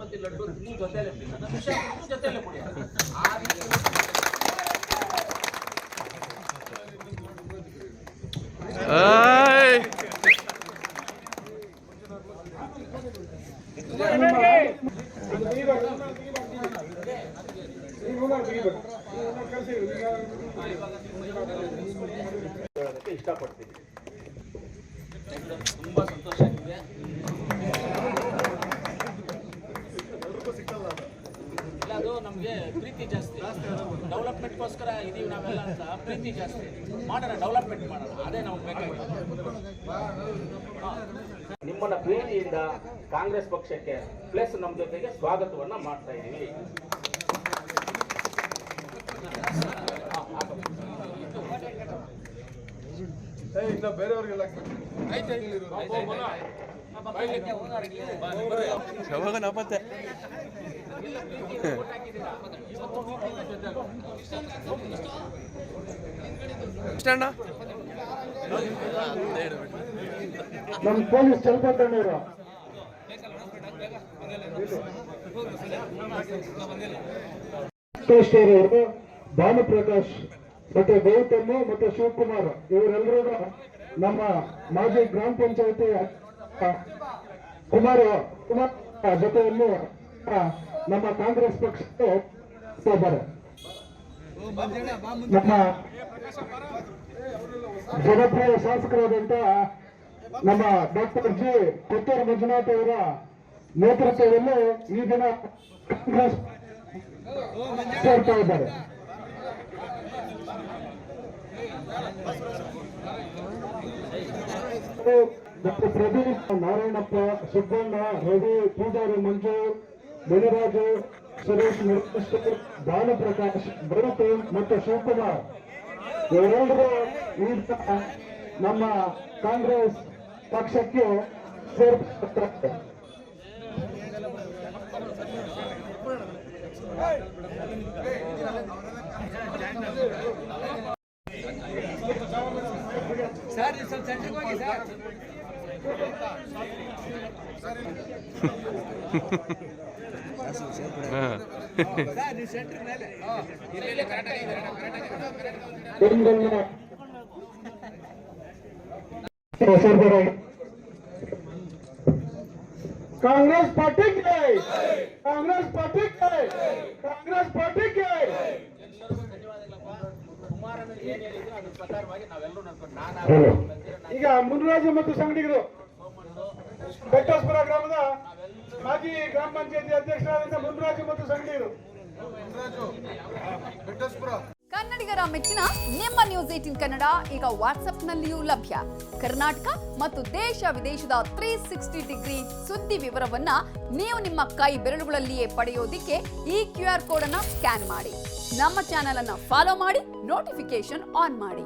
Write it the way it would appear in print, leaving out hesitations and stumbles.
ತಿರುಪತಿ ಲಡ್ಡು ನೀವು ಜೊತೆಲೆ ಜೊತೆಲೆ ಕೊಡಿ ಆ ರೀತಿ ಇಷ್ಟಪಡ್ತೀನಿ. ತುಂಬಾ ಸಂತೋಷ ಆಗಿದೆ. ಇಲ್ಲ ಅದು ನಮಗೆ ಪ್ರೀತಿ ಜಾಸ್ತಿ, ಡೆವಲಪ್ಮೆಂಟ್ಗೋಸ್ಕರ ಇದೀವಿ ನಾವೆಲ್ಲ ಅಂತ ಪ್ರೀತಿ ಜಾಸ್ತಿ. ಮಾಡೋಣ, ಡೆವಲಪ್ಮೆಂಟ್ ಮಾಡೋಣ, ಅದೇ ನಮ್ಗೆ ಬೇಕಾಗಿದೆ. ನಿಮ್ಮನ್ನ ಪ್ರೀತಿಯಿಂದ ಕಾಂಗ್ರೆಸ್ ಪಕ್ಷಕ್ಕೆ ಪ್ಲಸ್ ನಮ್ಮ ಜೊತೆಗೆ ಸ್ವಾಗತವನ್ನ ಮಾಡ್ತಾ ಇದ್ದೀವಿ. ಬೇರೆಯವ್ರಿಗೆಲ್ಲ ನಮ್ಮ ಪೊಲೀಸ್ ಚಲಪಟ್ಟಣ್ಣವರು ಅವರು ಭಾನುಪ್ರಕಾಶ್ ಮತ್ತೆ ಗೌತಮ್ ಮತ್ತೆ ಶಿವಕುಮಾರ್ ಇವರೆಲ್ಲರೂ ನಮ್ಮ ಮಾಜಿ ಗ್ರಾಮ ಪಂಚಾಯತಿ ಕುಮಾರ್ ಜೊತೆಯಲ್ಲಿ ನಮ್ಮ ಕಾಂಗ್ರೆಸ್ ಪಕ್ಷಕ್ಕೆ ಇದ್ದಾರೆ. ನಮ್ಮ ಜನಪ್ರಿಯ ಶಾಸಕರಾದಂತ ನಮ್ಮ ಡಾಕ್ಟರ್ ಜಿ ಕೊತ್ತೂರು ಮಂಜುನಾಥ್ ಅವರ ನೇತೃತ್ವದಲ್ಲಿ ಈ ದಿನ ಕಾಂಗ್ರೆಸ್ ಸೇರ್ತಾ ಇದ್ದಾರೆ. ಡಾಕ್ಟರ್ ಪ್ರದೀಪ್, ನಾರಾಯಣಪ್ಪ, ಸುಬ್ಬಣ್ಣ, ರವಿ, ಪೂಜಾರಿ ಮಂಜು, ಮುನಿರಾಜು, ಸುರೇಶ್, ಭಾನುಪ್ರಕಾಶ್, ಗೌತಮ್ ಮತ್ತು ಶಿವಕುಮಾರ್ ಇವರೆಲ್ಲರೂ ಈಗ ನಮ್ಮ ಕಾಂಗ್ರೆಸ್ ಪಕ್ಷಕ್ಕೆ ಸೇರ್ಪಡೆ. ಸರ್ ಸ್ವಲ್ಪ ಸೆಂಟ್ರಿಗೆ ಹೋಗಿ ಸರ್. कांग्रेस पार्टी के कांग्रेस पार्टी के कांग्रेस पार्टी के ಈಗ ಮುನ್ರಾಜು ಮತ್ತು ಸಂಗಡಿಗರು ಬೆಟ್ಟಸ್ಪುರ ಗ್ರಾಮದ ಮಾಜಿ ಗ್ರಾಮ ಪಂಚಾಯತಿ ಅಧ್ಯಕ್ಷರಾದಂತ ಮುನ್ರಾಜು ಮತ್ತು ಸಂಗಡಿಗರು. ಕನ್ನಡಿಗರ ಮೆಚ್ಚಿನ ನಿಮ್ಮ ನ್ಯೂಸ್ 18 ಕನ್ನಡ ಈಗ ವಾಟ್ಸ್ಆಪ್ನಲ್ಲಿಯೂ ಲಭ್ಯ. ಕರ್ನಾಟಕ ಮತ್ತು ದೇಶ ವಿದೇಶದ 360 ಡಿಗ್ರಿ ಸುದ್ದಿ ವಿವರವನ್ನ ನೀವು ನಿಮ್ಮ ಕೈ ಬೆರಳುಗಳಲ್ಲಿಯೇ ಪಡೆಯೋದಿಕ್ಕೆ ಈ QR ಕೋಡ್ ಅನ್ನು ಸ್ಕ್ಯಾನ್ ಮಾಡಿ. ನಮ್ಮ ಚಾನೆಲ್ ಅನ್ನು ಫಾಲೋ ಮಾಡಿ, ನೋಟಿಫಿಕೇಶನ್ ಆನ್ ಮಾಡಿ.